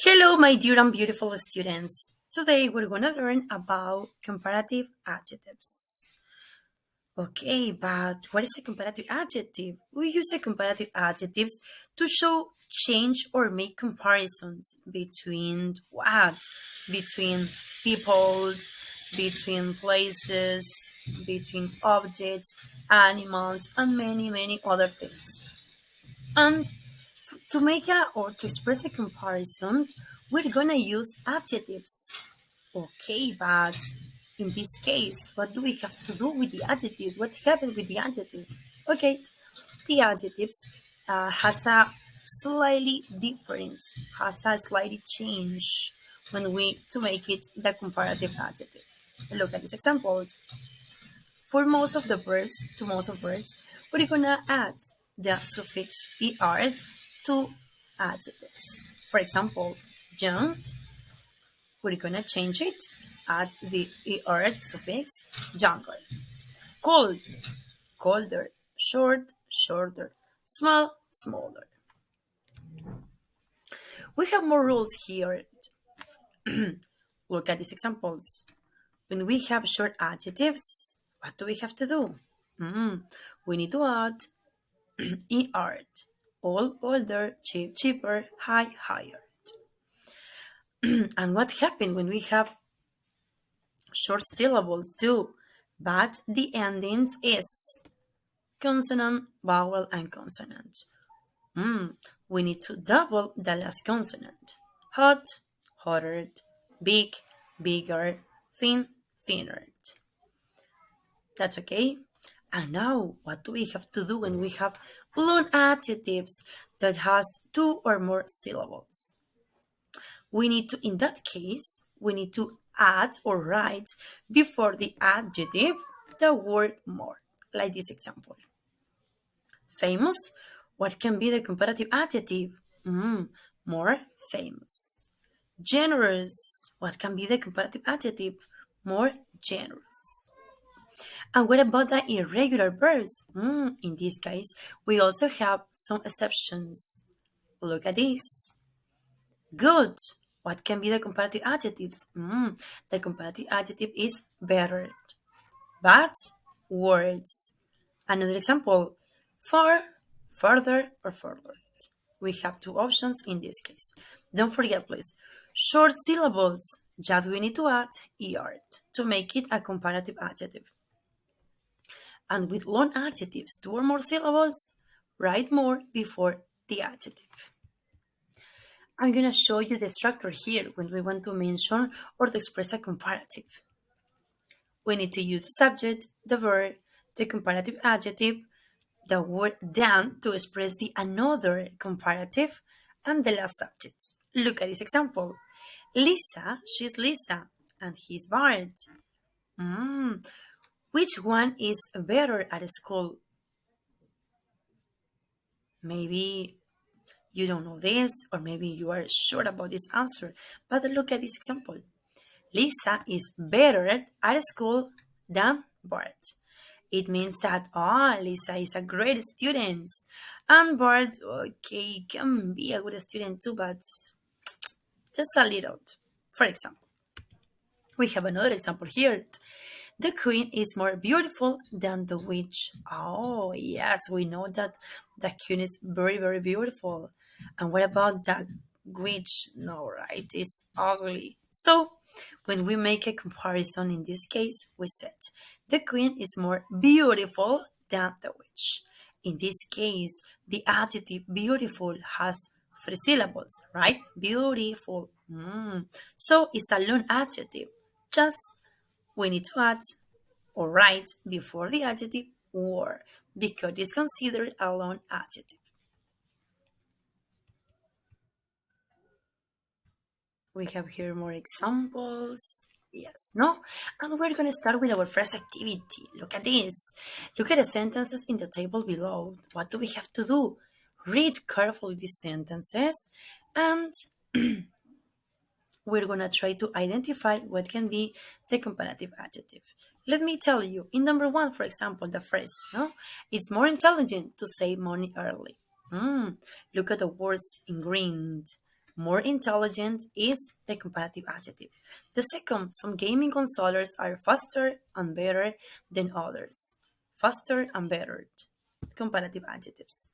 Hello, my dear and beautiful students. Today we're going to learn about comparative adjectives. Okay, but what is a comparative adjective? We use a comparative adjectives to show change or make comparisons between what? Between people, between places, between objects, animals, and many other things. And to make a or to express a comparison, we're gonna use adjectives. Okay, but in this case, what do we have to do with the adjectives? What happened with the adjective? Okay, the adjectives has a slightly difference, has a slightly change when we to make it the comparative adjective. Look at this example. For most of the verbs, to most of words, we're gonna add the suffix er to adjectives. For example, young, we're gonna change it, add the er suffix younger. Cold, colder. Short, shorter. Small, smaller. We have more rules here. Look at these examples. When we have short adjectives, what do we have to do? We need to add er. All, older, cheap, cheaper, high, higher. And what happened when we have short syllables too? But the endings is consonant, vowel, and consonant. We need to double the last consonant. Hot, hotter, big, bigger, thin, thinner. That's okay. And now, what do we have to do when we have long adjectives that has two or more syllables? We need to, in that case, we need to add or write before the adjective the word more, like this example. Famous, what can be the comparative adjective? More famous. Generous, what can be the comparative adjective? More generous. And what about the irregular verbs? In this case, we also have some exceptions. Look at this. Good. What can be the comparative adjectives? The comparative adjective is better. But words. Another example. Far, further, or further. We have two options in this case. Don't forget, please. Short syllables. Just we need to add er to make it a comparative adjective. And with long adjectives, two or more syllables, write more before the adjective. I'm going to show you the structure here when we want to mention or to express a comparative. We need to use the subject, the verb, the comparative adjective, the word than to express the another comparative, and the last subject. Look at this example. Lisa, she's Lisa, and he's Bart. Which one is better at school? Maybe you don't know this, or maybe you are sure about this answer, but look at this example. Lisa is better at school than Bart. It means that, Lisa is a great student. And Bart, okay, can be a good student too, but just a little. For example, we have another example here. The queen is more beautiful than the witch. Oh, yes, we know that the queen is very beautiful. And what about that witch? No, right? It's ugly. So, when we make a comparison in this case, we said the queen is more beautiful than the witch. In this case, the adjective beautiful has three syllables, right? Beautiful. So, it's a long adjective. Just we need to add or write before the adjective or because it's considered a long adjective. We have here more examples. Yes, no? And we're going to start with our first activity. Look at this. Look at the sentences in the table below. What do we have to do? Read carefully these sentences and we're going to try to identify what can be the comparative adjective. Let me tell you, in number one, for example, the phrase, no? It's more intelligent to save money early. Look at the words in green. More intelligent is the comparative adjective. The second, some gaming consoles are faster and better than others. Faster and better. Comparative adjectives.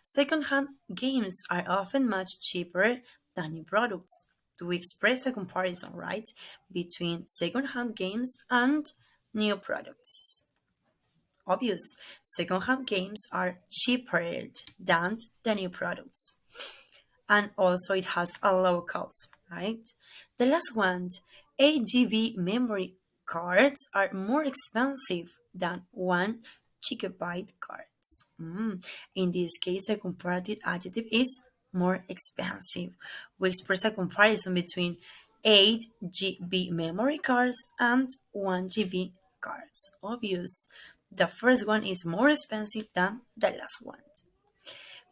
Second-hand games are often much cheaper than new products. To express a comparison, right, between second-hand games and new products. Obvious, second-hand games are cheaper than the new products, and also it has a low cost, right? The last one, 8 GB memory cards are more expensive than 1 GB cards. In this case, the comparative adjective is more expensive. We express a comparison between 8 GB memory cards and 1 GB cards. Obvious. The first one is more expensive than the last one.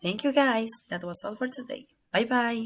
Thank you guys. That was all for today. Bye bye.